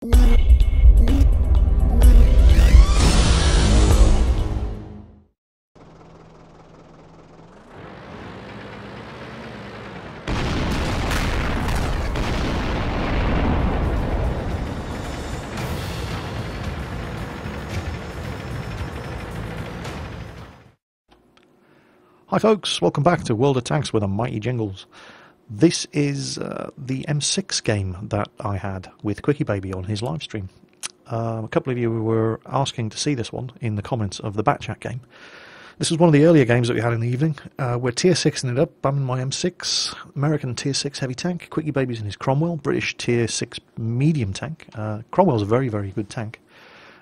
Hi folks, welcome back to World of Tanks with a mighty Jingles. This is the M6 game that I had with Quickybaby on his live stream. A couple of you were asking to see this one in the comments of the Batchat game. This was one of the earlier games that we had in the evening. We're tier 6ing it up. I'm in my M6, American tier 6 heavy tank. Quickybaby's in his Cromwell, British tier 6 medium tank. Cromwell's a very, very good tank.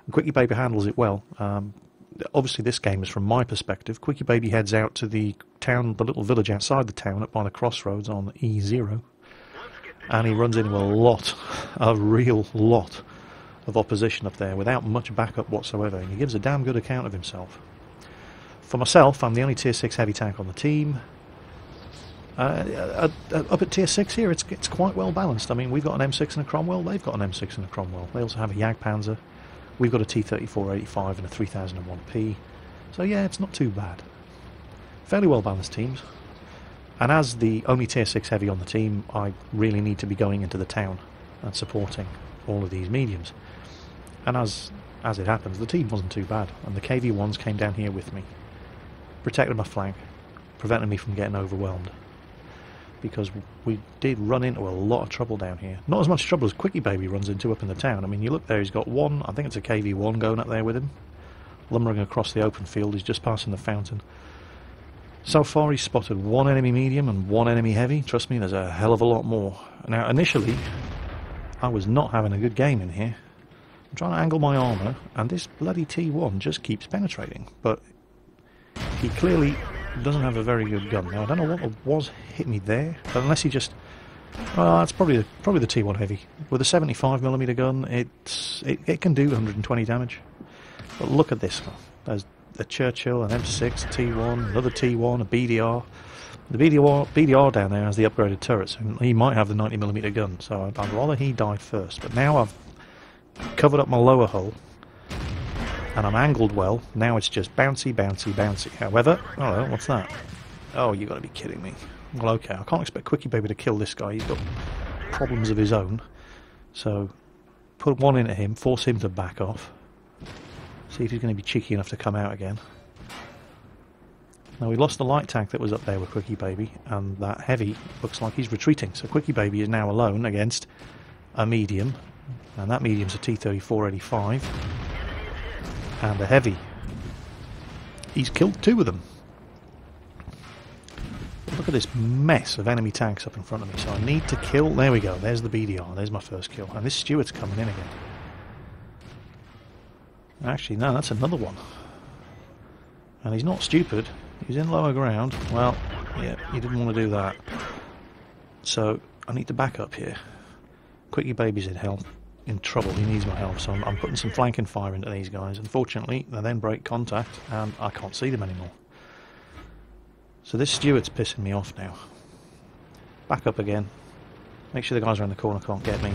And Quickybaby handles it well. Obviously this game is from my perspective. Quickybaby heads out to the town, the little village outside the town up by the crossroads on E0, and he runs into a real lot of opposition up there without much backup whatsoever, and he gives a damn good account of himself. For myself, I'm the only tier 6 heavy tank on the team. Up at tier 6 here, it's quite well balanced. I mean, we've got an M6 and a Cromwell, they've got an M6 and a Cromwell. They also have a Jagdpanzer. We've got a T-34-85 and a 3001P, so yeah, it's not too bad. Fairly well balanced teams. And as the only tier 6 heavy on the team, I really need to be going into the town and supporting all of these mediums. And as it happens, the team wasn't too bad, and the KV-1s came down here with me, protected my flank, preventing me from getting overwhelmed. Because we did run into a lot of trouble down here. Not as much trouble as Quickybaby runs into up in the town. I mean, you look there, he's got one, I think it's a KV-1 going up there with him, lumbering across the open field. He's just passing the fountain. So far he's spotted one enemy medium and one enemy heavy. Trust me, there's a hell of a lot more. Now, initially, I was not having a good game in here. I'm trying to angle my armour, and this bloody T1 just keeps penetrating. But he clearly doesn't have a very good gun. Now I don't know what was hit me there, but unless he just, well, it's probably the T1 heavy with a 75mm gun. It can do 120 damage. But look at this one. There's a Churchill, an M6, a T1, another T1, a BDR. The BDR down there has the upgraded turrets, and he might have the 90mm gun. So I'd rather he died first. But now I've covered up my lower hull, and I'm angled well. Now it's just bouncy, bouncy, bouncy. However, oh, what's that? Oh, you got to be kidding me. Well, okay, I can't expect Quickybaby to kill this guy. He's got problems of his own. So, put one into him, force him to back off. See if he's going to be cheeky enough to come out again. Now, we lost the light tank that was up there with Quickybaby, and that heavy looks like he's retreating. So Quickybaby is now alone against a medium, and that medium's a T-34-85. And a heavy. He's killed two of them. Look at this mess of enemy tanks up in front of me. So I need to kill. There we go. There's the BDR. There's my first kill. And this Stuart's coming in again. Actually, no, that's another one. And he's not stupid. He's in lower ground. Well, yeah, he didn't want to do that. So I need to back up here. Quickybaby's in trouble. He needs my help, so I'm putting some flanking fire into these guys. Unfortunately, they then break contact, and I can't see them anymore. So this Stuart's pissing me off now. Back up again. Make sure the guys around the corner can't get me.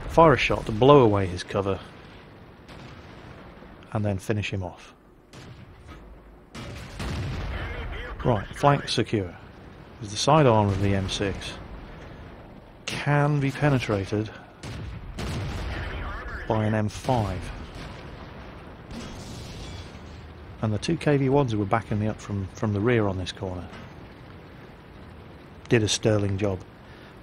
Fire a shot to blow away his cover, and then finish him off. Right, flank secure. Because the sidearm of the M6 can be penetrated by an M5. And the two KV-1s who were backing me up from the rear on this corner did a sterling job.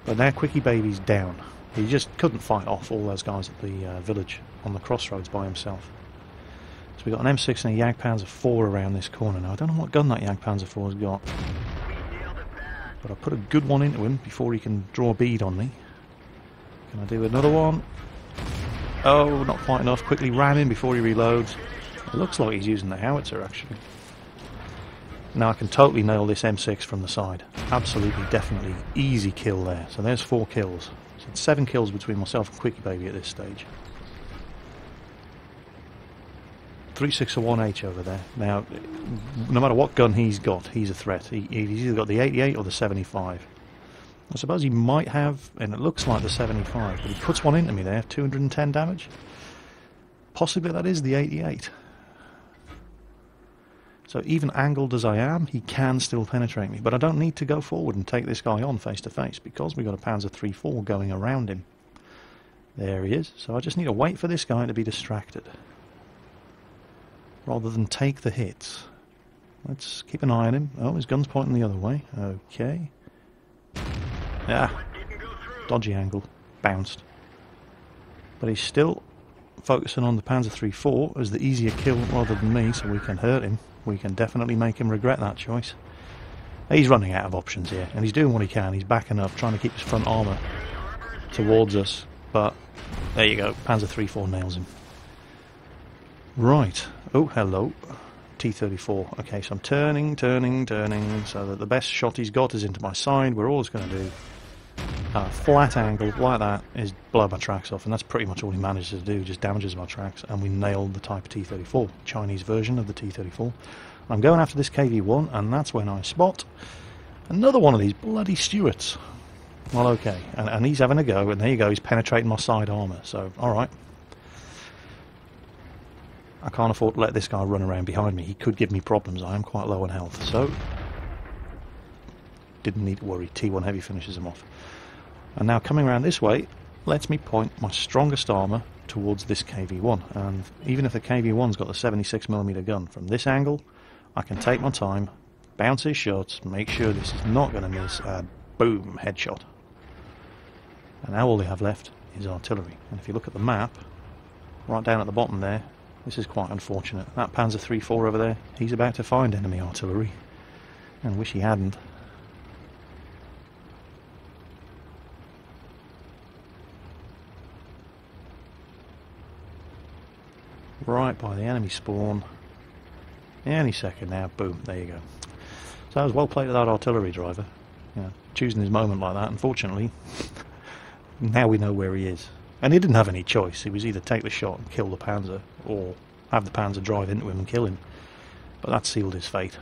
But now Quickybaby's down. He just couldn't fight off all those guys at the village on the crossroads by himself. So we got an M6 and a Jagdpanzer 4 around this corner. Now I don't know what gun that Jagdpanzer 4's got, but I put a good one into him before he can draw a bead on me. Can I do another one? Oh, not quite enough. Quickly ram him before he reloads. It looks like he's using the howitzer, actually. Now I can totally nail this M6 from the side. Absolutely, definitely. Easy kill there. So there's 4 kills. So it's 7 kills between myself and Quickybaby at this stage. 361H over there. Now, no matter what gun he's got, he's a threat. He's either got the 88 or the 75. I suppose he might have, and it looks like the 75, but he puts one into me there, 210 damage. Possibly that is the 88. So even angled as I am, he can still penetrate me. But I don't need to go forward and take this guy on face to face because we've got a Panzer III-4 going around him. There he is. So I just need to wait for this guy to be distracted, rather than take the hits. Let's keep an eye on him. Oh, his gun's pointing the other way. Okay. Ah, dodgy angle. Bounced. But he's still focusing on the Panzer III-4 as the easier kill rather than me, so we can hurt him. We can definitely make him regret that choice. He's running out of options here, and he's doing what he can. He's backing up, trying to keep his front armour towards us. But there you go, Panzer III-4 nails him. Right. Oh, hello. T-34. Okay, so I'm turning, so that the best shot he's got is into my side. We're always going to do a flat angle like that is blow my tracks off, and that's pretty much all he manages to do, just damages my tracks, and we nailed the Type T-34, Chinese version of the T-34. I'm going after this KV-1, and that's when I spot another one of these bloody Stuarts. Well, okay, and he's having a go, and there you go, he's penetrating my side armour, so alright. I can't afford to let this guy run around behind me. He could give me problems. I am quite low on health, so didn't need to worry. T1 Heavy finishes him off. And now coming around this way lets me point my strongest armour towards this KV-1. And even if the KV-1's got the 76mm gun, from this angle I can take my time, bounce his shots, make sure this is not going to miss, and boom, headshot. And now all they have left is artillery. And if you look at the map, right down at the bottom there, this is quite unfortunate. That Panzer III-4 over there, he's about to find enemy artillery. And wish he hadn't. Right by the enemy spawn. Any second now, boom, there you go. So that was well played to that artillery driver. You know, choosing his moment like that, unfortunately. Now we know where he is. And he didn't have any choice. He was either take the shot and kill the Panzer, or have the Panzer drive into him and kill him. But that sealed his fate.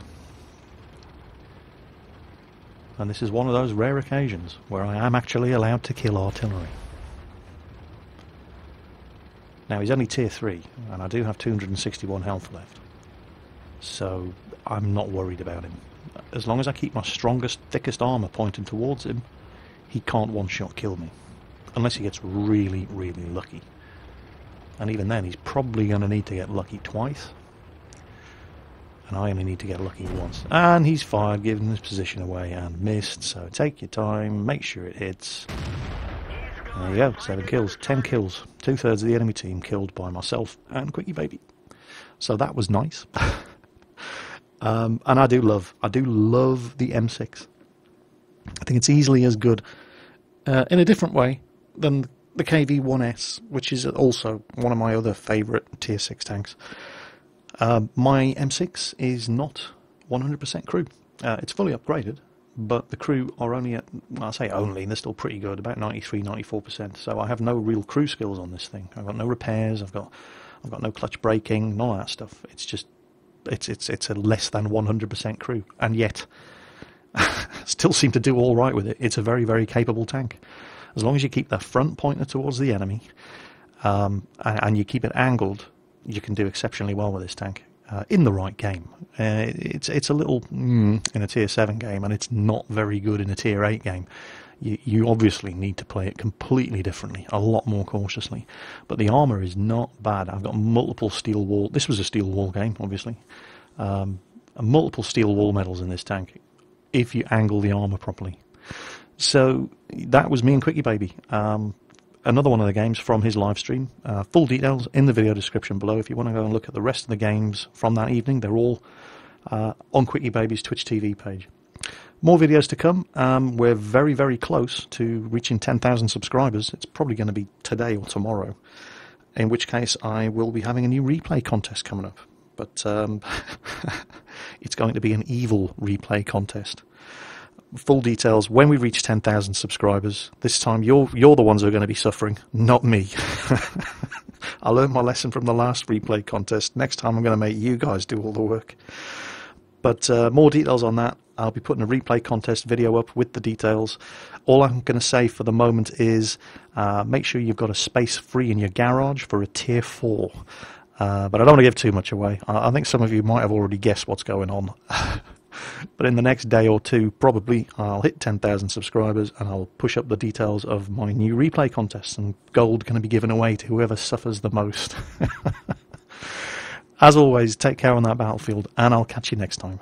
And this is one of those rare occasions where I am actually allowed to kill artillery. Now he's only tier 3, and I do have 261 health left. So I'm not worried about him. As long as I keep my strongest, thickest armour pointing towards him, he can't one-shot kill me. Unless he gets really, really lucky. And even then, he's probably going to need to get lucky twice. And I only need to get lucky once. And he's fired, giving his position away, and missed. So take your time, make sure it hits. There you go, 7 kills, 10 kills. 2/3 of the enemy team killed by myself and Quickybaby. So that was nice. And I do love the M6. I think it's easily as good, in a different way, than the KV-1S, which is also one of my other favourite tier 6 tanks. My M6 is not 100% crew. It's fully upgraded, but the crew are only at, well, I say only, they're still pretty good, about 93, 94%. So I have no real crew skills on this thing. I've got no repairs, I've got no clutch braking, none of that stuff. It's just, it's a less than 100% crew, and yet still seem to do all right with it. It's a very, very capable tank. As long as you keep the front pointer towards the enemy, and you keep it angled, you can do exceptionally well with this tank. In the right game. It's a little in a tier 7 game, and it's not very good in a tier 8 game. You obviously need to play it completely differently, a lot more cautiously. But the armour is not bad. I've got multiple steel wall. This was a steel wall game, obviously. Multiple steel wall medals in this tank, if you angle the armour properly. So that was me and Quickybaby. Another one of the games from his live stream. Full details in the video description below. If you want to go and look at the rest of the games from that evening, they're all on Quickybaby's Twitch TV page. More videos to come. We're very, very close to reaching 10,000 subscribers. It's probably going to be today or tomorrow, in which case I will be having a new replay contest coming up. But it's going to be an evil replay contest. Full details when we reach 10,000 subscribers. This time you're the ones who are going to be suffering, not me. I learned my lesson from the last replay contest. Next time I'm going to make you guys do all the work. But more details on that. I'll be putting a replay contest video up with the details. All I'm going to say for the moment is make sure you've got a space free in your garage for a tier 4. But I don't want to give too much away. I think some of you might have already guessed what's going on. But in the next day or two, probably, I'll hit 10,000 subscribers and I'll push up the details of my new replay contest, and gold going to be given away to whoever suffers the most. As always, take care on that battlefield, and I'll catch you next time.